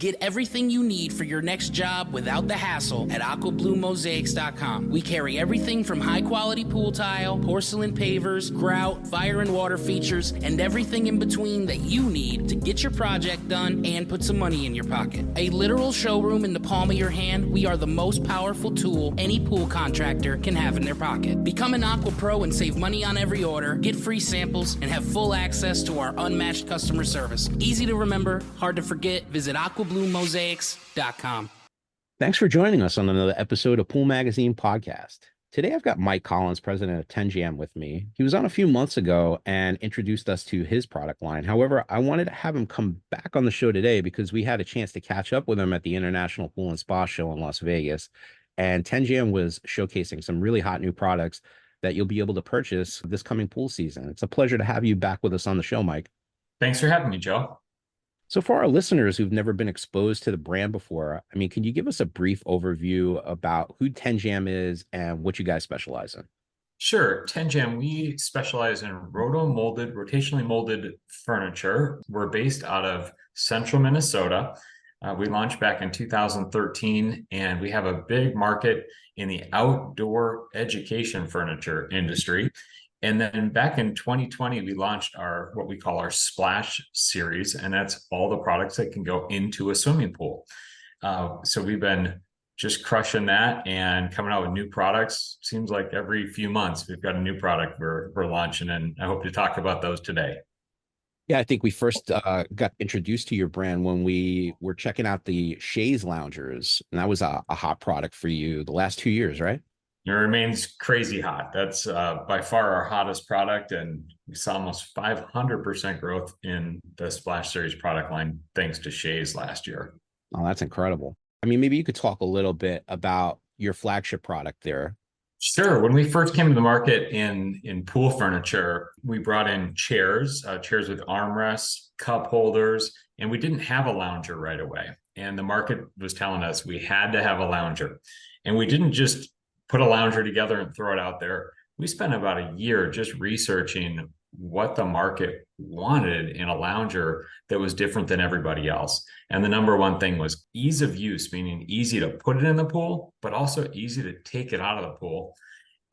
Get everything you need for your next job without the hassle at AquaBluMosaics.com. We carry everything from high-quality pool tile, porcelain pavers, grout, fire and water features, and everything in between that you need to get your project done and put some money in your pocket. A literal showroom in the palm of your hand, we are the most powerful tool any pool contractor can have in their pocket. Become an Aqua Pro and save money on every order, get free samples, and have full access to our unmatched customer service. Easy to remember, hard to forget. Visit AquaBluMosaics.com. Thanks for joining us on another episode of Pool Magazine Podcast. Today, I've got Mike Collins, president of Tenjam, with me. He was on a few months ago and introduced us to his product line. However, I wanted to have him come back on the show today because we had a chance to catch up with him at the International Pool and Spa Show in Las Vegas. And Tenjam was showcasing some really hot new products that you'll be able to purchase this coming pool season. It's a pleasure to have you back with us on the show, Mike. Thanks for having me, Joe. So for our listeners who've never been exposed to the brand before, can you give us a brief overview about who Tenjam is and what you guys specialize in? Sure. Tenjam, we specialize in rotationally molded furniture. We're based out of central Minnesota. We launched back in 2013, and we have a big market in the outdoor education furniture industry. And then back in 2020, we launched what we call our Splash series, and that's all the products that can go into a swimming pool. So we've been just crushing that and coming out with new products. Seems like every few months we've got a new product we're launching, and I hope to talk about those today. Yeah, I think we first got introduced to your brand when we were checking out the Chaise loungers, and that was a hot product for you the last 2 years, right? It remains crazy hot. That's by far our hottest product, and we saw almost 500% growth in the Splash Series product line thanks to Chaise last year. Oh, that's incredible. Maybe you could talk a little bit about your flagship product there. Sure. When we first came to the market in pool furniture, we brought in chairs with armrests, cup holders, and we didn't have a lounger right away. And the market was telling us we had to have a lounger. And we didn't just put a lounger together and throw it out there. We spent about a year just researching what the market wanted in a lounger that was different than everybody else. And the number one thing was ease of use, meaning easy to put it in the pool, but also easy to take it out of the pool,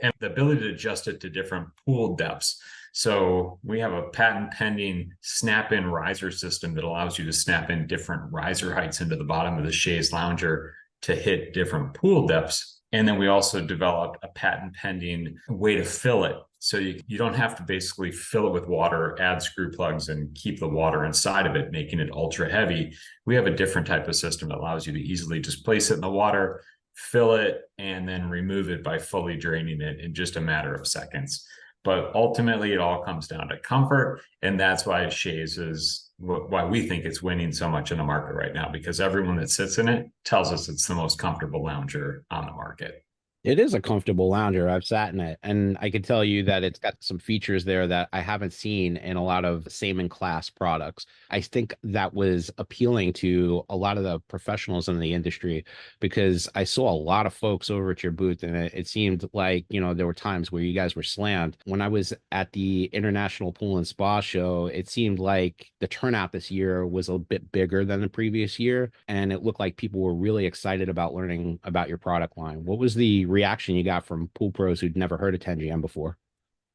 and the ability to adjust it to different pool depths. So we have a patent pending snap-in riser system that allows you to snap in different riser heights into the bottom of the Chaise lounger to hit different pool depths. And then we also developed a patent pending way to fill it. So you don't have to basically fill it with water, add screw plugs, and keep the water inside of it, making it ultra heavy. We have a different type of system that allows you to easily just place it in the water, fill it, and then remove it by fully draining it in just a matter of seconds. But ultimately, it all comes down to comfort. And that's why Chaise is why we think it's winning so much in the market right now, because everyone that sits in it tells us it's the most comfortable lounger on the market. It is a comfortable lounger. I've sat in it, and I can tell you that it's got some features there that I haven't seen in a lot of same-in-class products. I think that was appealing to a lot of the professionals in the industry, because I saw a lot of folks over at your booth, and it seemed like, there were times where you guys were slammed. When I was at the International Pool and Spa Show, it seemed like the turnout this year was a bit bigger than the previous year, and it looked like people were really excited about learning about your product line. What was the reaction you got from pool pros who'd never heard of Tenjam before?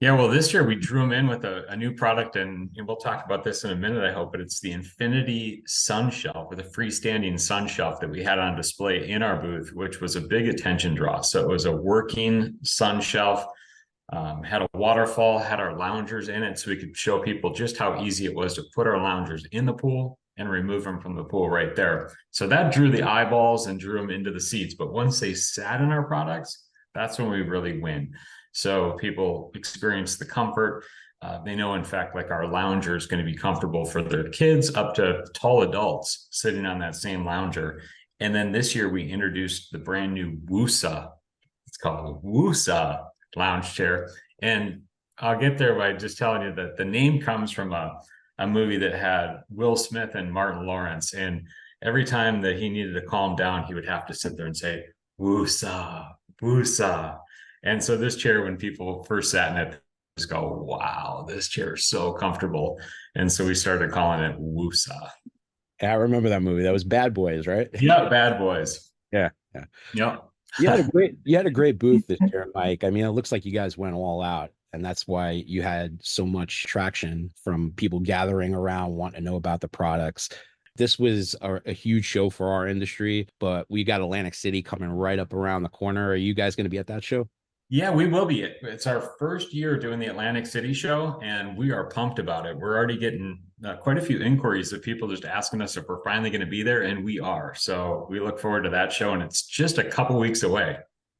Yeah, well, this year we drew them in with a new product, and we'll talk about this in a minute, I hope, but it's the Infinity Sun Shelf, with a freestanding sun shelf that we had on display in our booth, which was a big attention draw. So it was a working sun shelf, had a waterfall, had our loungers in it, so we could show people just how easy it was to put our loungers in the pool and remove them from the pool right there. So that drew the eyeballs and drew them into the seats. But once they sat in our products, that's when we really win. So people experience the comfort. They know, in fact, like our lounger is going to be comfortable for their kids up to tall adults sitting on that same lounger. And then this year we introduced the brand new Woosa. It's called Woosa lounge chair. And I'll get there by just telling you that the name comes from a movie that had Will Smith and Martin Lawrence. And every time that he needed to calm down, he would have to sit there and say, "Woosa, woosa." And so this chair, when people first sat in it, just go, "Wow, this chair is so comfortable." And so we started calling it Woosa. Yeah, I remember that movie. That was Bad Boys, right? Yeah, Bad Boys. Yeah, yeah. Yep. You had a great booth this year, Mike. I mean, it looks like you guys went all out, and that's why you had so much traction from people gathering around wanting to know about the products. This was a huge show for our industry, but we got Atlantic City coming right up around the corner. Are you guys going to be at that show? Yeah, we will be. It's our first year doing the Atlantic City show, and we are pumped about it. We're already getting quite a few inquiries of people just asking us if we're finally going to be there, and we are. So we look forward to that show, and it's just a couple weeks away.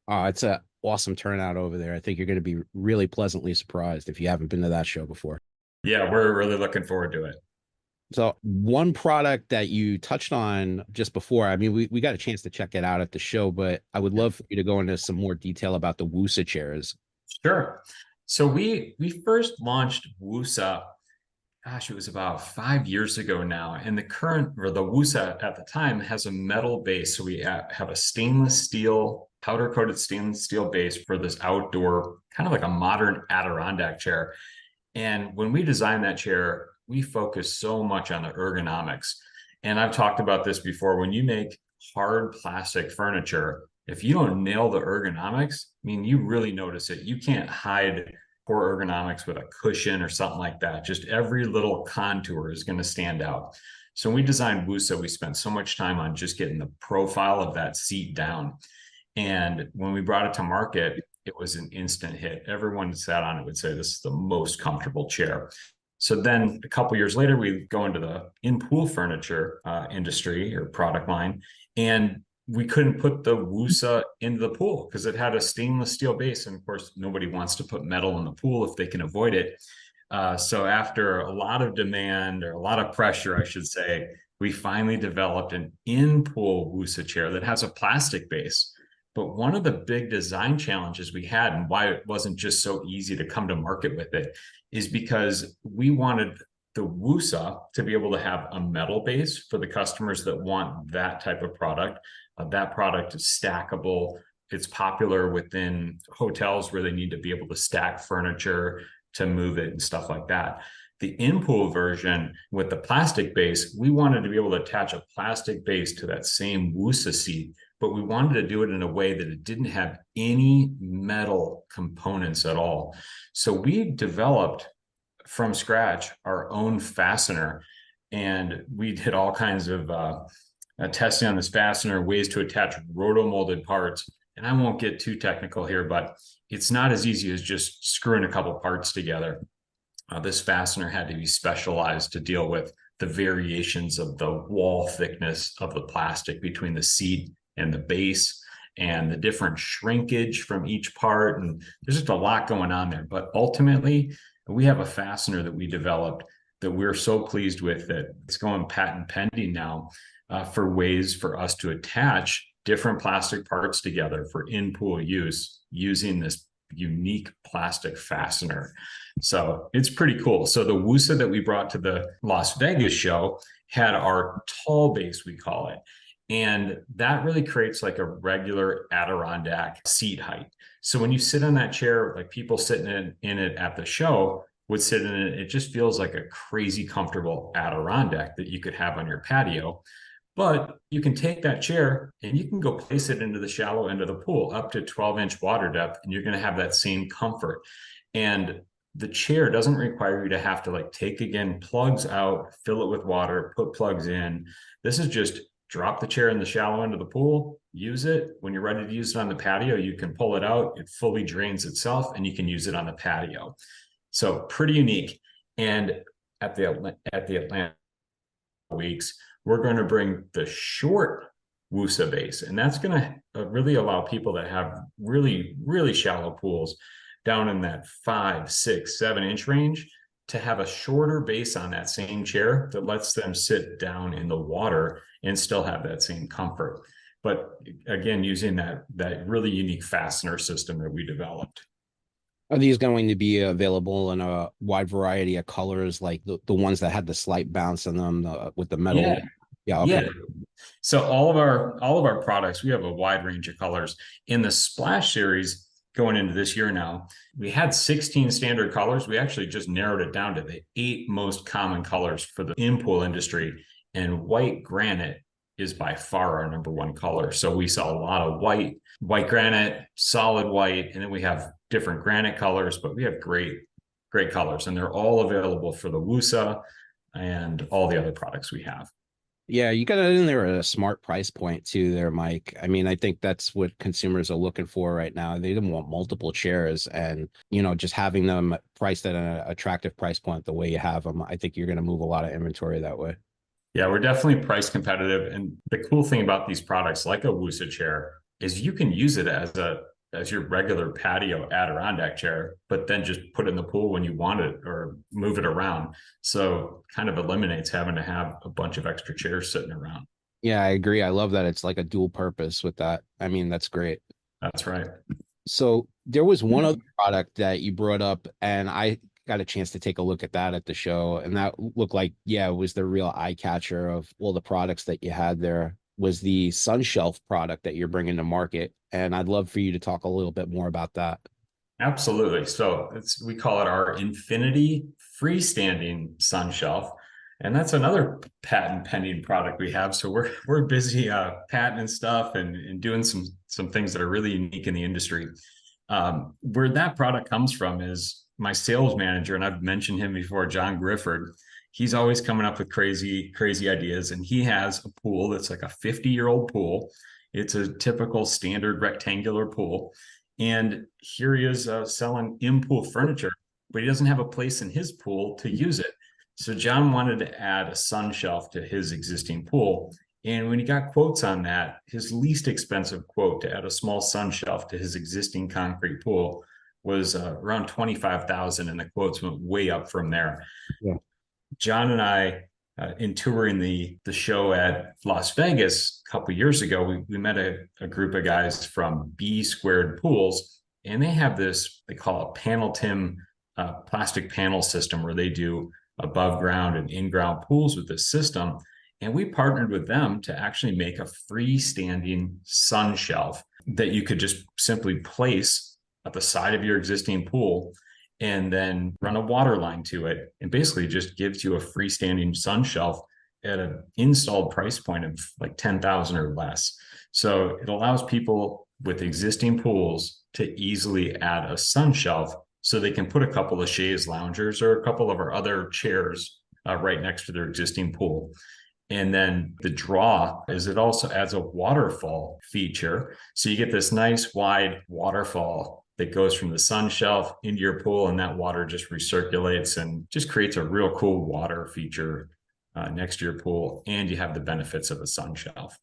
It's a awesome turnout over there. I think you're going to be really pleasantly surprised if you haven't been to that show before. Yeah, we're really looking forward to it. So one product that you touched on just before, I mean, we got a chance to check it out at the show, but I would love for you to go into some more detail about the Wusa chairs. Sure. So we first launched WUSA, gosh, it was about 5 years ago now. And the WUSA at the time has a metal base. So we have a stainless steel, powder coated stainless steel base for this outdoor, kind of like a modern Adirondack chair. And when we designed that chair, we focus so much on the ergonomics. And I've talked about this before. When you make hard plastic furniture, if you don't nail the ergonomics, I mean, you really notice it. You can't hide poor ergonomics with a cushion or something like that. Just every little contour is going to stand out. So when we designed WUSA, we spent so much time on just getting the profile of that seat down. And when we brought it to market, it was an instant hit. Everyone who sat on it would say this is the most comfortable chair. So then a couple years later, we go into the in-pool furniture industry or product line, and we couldn't put the WUSA into the pool because it had a stainless steel base. And of course, nobody wants to put metal in the pool if they can avoid it. So after a lot of demand or a lot of pressure, I should say, we finally developed an in-pool WUSA chair that has a plastic base. But one of the big design challenges we had, and why it wasn't just so easy to come to market with it, is because we wanted the WUSA to be able to have a metal base for the customers that want that type of product. That product is stackable. It's popular within hotels where they need to be able to stack furniture to move it and stuff like that. The in-pool version with the plastic base, we wanted to be able to attach a plastic base to that same WUSA seat, but we wanted to do it in a way that it didn't have any metal components at all. So we developed from scratch our own fastener, and we did all kinds of testing on this fastener, ways to attach roto-molded parts. And I won't get too technical here, but it's not as easy as just screwing a couple parts together. This fastener had to be specialized to deal with the variations of the wall thickness of the plastic between the seat and the base, and the different shrinkage from each part. And there's just a lot going on there. But ultimately, we have a fastener that we developed that we're so pleased with that it's going patent pending now for ways for us to attach different plastic parts together for in-pool use using this unique plastic fastener. So it's pretty cool. So the WUSA that we brought to the Las Vegas show had our tall base, we call it. And that really creates like a regular Adirondack seat height. So when you sit on that chair, like people sitting in it at the show would sit in it, it just feels like a crazy comfortable Adirondack that you could have on your patio. But you can take that chair and you can go place it into the shallow end of the pool up to 12-inch water depth, and you're going to have that same comfort. And the chair doesn't require you to have to like take again plugs out, fill it with water, put plugs in. This is just drop the chair in the shallow end of the pool, use it. When you're ready to use it on the patio, you can pull it out. It fully drains itself and you can use it on the patio. So pretty unique. And at the Atlanta weeks, we're going to bring the short WUSA base, and that's going to really allow people that have really, really shallow pools down in that 5, 6, 7-inch range to have a shorter base on that same chair that lets them sit down in the water and still have that same comfort. But again, using that really unique fastener system that we developed. Are these going to be available in a wide variety of colors, like the ones that had the slight bounce in them with the metal? Yeah. Yeah. Okay. Yeah. So all of our products, we have a wide range of colors. In the Splash series, going into this year now, we had 16 standard colors. We actually just narrowed it down to the 8 most common colors for the in-pool industry. And white granite is by far our number one color. So we sell a lot of white granite, solid white, and then we have different granite colors, but we have great colors, and they're all available for the Wusa and all the other products we have. Yeah, you got it in there at a smart price point too there, Mike. I mean, I think that's what consumers are looking for right now. They don't want multiple chairs, and just having them priced at an attractive price point the way you have them, I think you're going to move a lot of inventory that way. Yeah, we're definitely price competitive. And the cool thing about these products like a Wusa chair is you can use it as your regular patio Adirondack chair, but then just put it in the pool when you want it or move it around. So kind of eliminates having to have a bunch of extra chairs sitting around. Yeah, I agree. I love that it's like a dual purpose with that. I mean, that's great. That's right. So there was one other product that you brought up, and I got a chance to take a look at that at the show, and that looked like, yeah, it was the real eye catcher of all the products that you had there. Was the Sun Shelf product that you're bringing to market, and I'd love for you to talk a little bit more about that. Absolutely. So we call it our Infinity freestanding sun shelf, and that's another patent pending product we have. So we're busy patenting stuff and doing some things that are really unique in the industry. Where that product comes from is my sales manager, and I've mentioned him before, John Grifford. He's always coming up with crazy ideas, and he has a pool that's like a 50-year-old pool. It's a typical standard rectangular pool, and here he is selling in-pool furniture, but he doesn't have a place in his pool to use it. So John wanted to add a sun shelf to his existing pool, and when he got quotes on that, his least expensive quote to add a small sun shelf to his existing concrete pool was around $25,000, and the quotes went way up from there. Yeah. John and I, in touring the show at Las Vegas a couple of years ago, we met a group of guys from B Squared Pools, and they have this, they call it panel tim plastic panel system, where they do above ground and in-ground pools with this system. And we partnered with them to actually make a freestanding sun shelf that you could just simply place at the side of your existing pool, and then run a water line to it, and basically just gives you a freestanding sun shelf at an installed price point of like $10,000 or less. So it allows people with existing pools to easily add a sun shelf, so they can put a couple of chaise loungers or a couple of our other chairs right next to their existing pool. And then the draw is it also adds a waterfall feature. So you get this nice wide waterfall that goes from the sun shelf into your pool, and that water just recirculates and just creates a real cool water feature next to your pool. And you have the benefits of a sun shelf.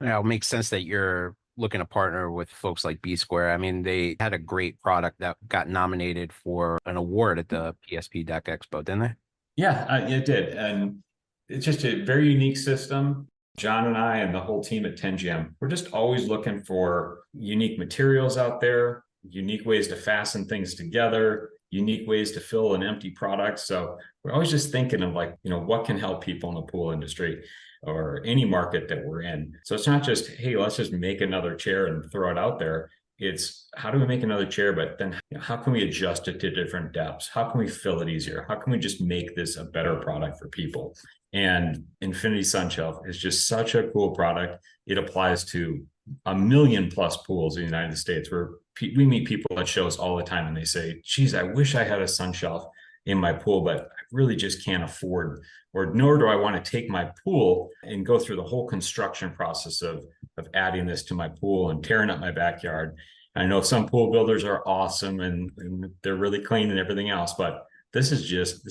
Yeah, it makes sense that you're looking to partner with folks like B Square. I mean, they had a great product that got nominated for an award at the PSP Deck Expo, didn't they? Yeah, it did. And it's just a very unique system. John and I and the whole team at Tenjam, we're just always looking for unique materials out there, unique ways to fasten things together, unique ways to fill an empty product. So we're always just thinking of like, what can help people in the pool industry or any market that we're in. So it's not just, hey, let's just make another chair and throw it out there. It's how do we make another chair, but then how can we adjust it to different depths? How can we fill it easier? How can we just make this a better product for people? And Infinity Sun Shelf is just such a cool product. It applies to 1 million+ pools in the United States, where we meet people at shows all the time and they say, geez, I wish I had a sun shelf in my pool, but I really just can't afford, or nor do I want to take my pool and go through the whole construction process of adding this to my pool and tearing up my backyard. I know some pool builders are awesome and they're really clean and everything else, but this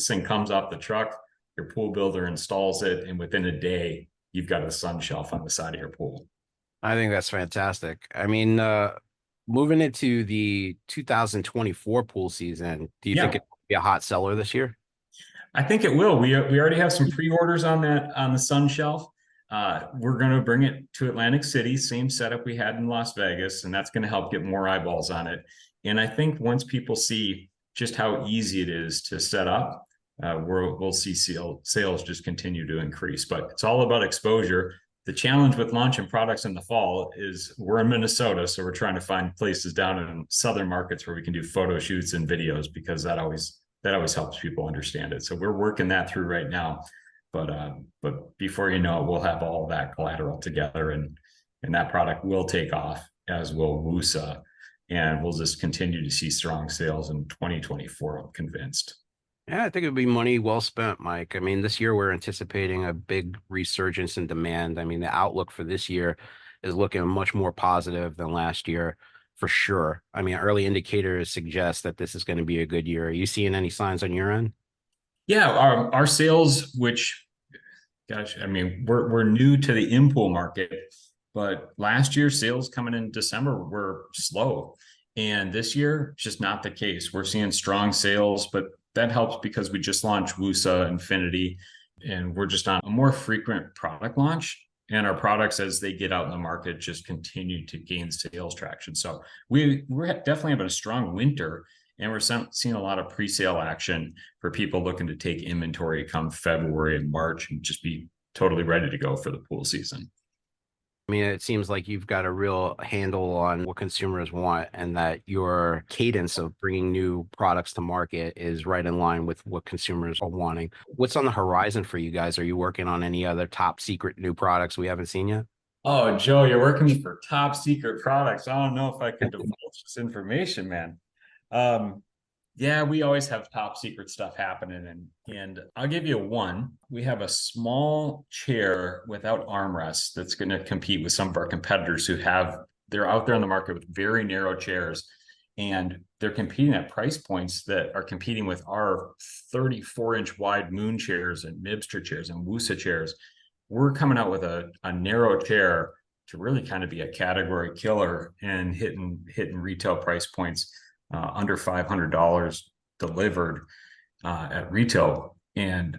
thing comes off the truck, your pool builder installs it, and within a day, you've got a sun shelf on the side of your pool. I think that's fantastic. I mean, moving into the 2024 pool season, do you think it will be a hot seller this year? I think it will. We already have some pre-orders on the sun shelf. We're going to bring it to Atlantic City, same setup we had in Las Vegas, and that's going to help get more eyeballs on it. And I think once people see just how easy it is to set up, we'll see sales just continue to increase. But it's all about exposure. The challenge with launching products in the fall is we're in Minnesota, so we're trying to find places down in southern markets where we can do photo shoots and videos, because that always helps people understand it. So we're working that through right now. But before you know it, we'll have all that collateral together, and that product will take off, as will WUSA, and we'll just continue to see strong sales in 2024. I'm convinced. Yeah, I think it would be money well spent, Mike. I mean, this year we're anticipating a big resurgence in demand. I mean, the outlook for this year is looking much more positive than last year, for sure. I mean, early indicators suggest that this is going to be a good year. Are you seeing any signs on your end? Yeah, our sales, which, gosh, I mean, we're new to the in-pool market, but last year sales coming in December were slow, and this year it's just not the case. We're seeing strong sales, but that helps because we just launched WUSA Infinity, and we're just on a more frequent product launch. And our products, as they get out in the market, just continue to gain sales traction. So we're definitely having a strong winter, and we're seeing a lot of pre-sale action for people looking to take inventory come February and March and just be totally ready to go for the pool season. I mean, it seems like you've got a real handle on what consumers want, and that your cadence of bringing new products to market is right in line with what consumers are wanting. What's on the horizon for you guys? Are you working on any other top secret new products we haven't seen yet? Oh, Joe, you're working for top secret products. I don't know if I could divulge this information, man. Yeah, we always have top secret stuff happening, and I'll give you one. We have a small chair without armrests that's going to compete with some of our competitors they're out there on the market with very narrow chairs, and they're competing at price points that are competing with our 34-inch wide Moon chairs and Mibster chairs and WUSA chairs. We're coming out with a narrow chair to really kind of be a category killer and hitting retail price points under $500 delivered at retail. And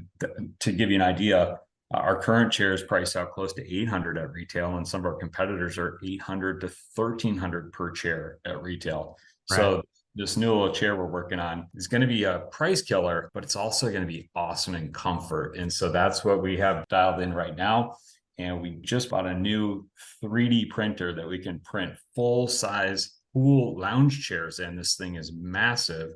to give you an idea, our current chair is priced out close to $800 at retail, and some of our competitors are $800 to $1,300 per chair at retail. Right. So this new little chair we're working on is going to be a price killer, but it's also going to be awesome in comfort. And so that's what we have dialed in right now. And we just bought a new 3D printer that we can print full size pool lounge chairs, and this thing is massive,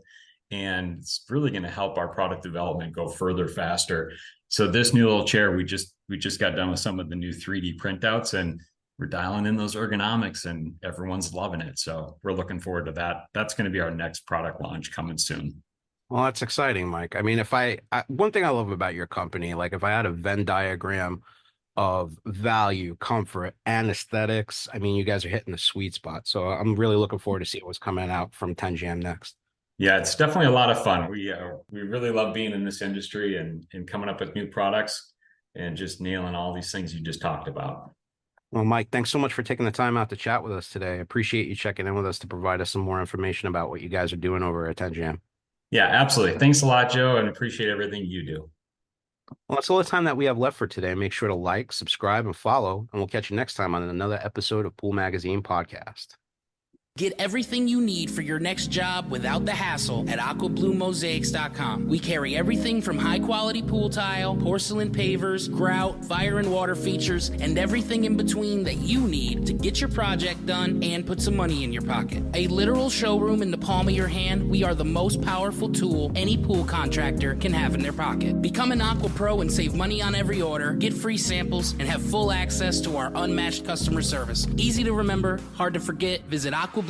and it's really going to help our product development go further faster. So this new little chair, we just got done with some of the new 3D printouts, and we're dialing in those ergonomics, and everyone's loving it. So we're looking forward to that. That's going to be our next product launch coming soon. Well, that's exciting, Mike. I mean, one thing I love about your company, like if I had a Venn diagram of value, comfort, and aesthetics, I mean, you guys are hitting the sweet spot. So I'm really looking forward to see what's coming out from Tenjam next. Yeah, it's definitely a lot of fun. We really love being in this industry and coming up with new products and just nailing all these things you just talked about. Well, Mike, thanks so much for taking the time out to chat with us today. I appreciate you checking in with us to provide us some more information about what you guys are doing over at Tenjam. Yeah, absolutely. Thanks a lot, Joe, and appreciate everything you do. Well, that's all the time that we have left for today. Make sure to like, subscribe, and follow, and we'll catch you next time on another episode of Pool Magazine Podcast. Get everything you need for your next job without the hassle at AquaBluMosaics.com. We carry everything from high-quality pool tile, porcelain pavers, grout, fire and water features, and everything in between that you need to get your project done and put some money in your pocket. A literal showroom in the palm of your hand, we are the most powerful tool any pool contractor can have in their pocket. Become an Aqua Pro and save money on every order, get free samples, and have full access to our unmatched customer service. Easy to remember, hard to forget. Visit AquaBluMosaics.com.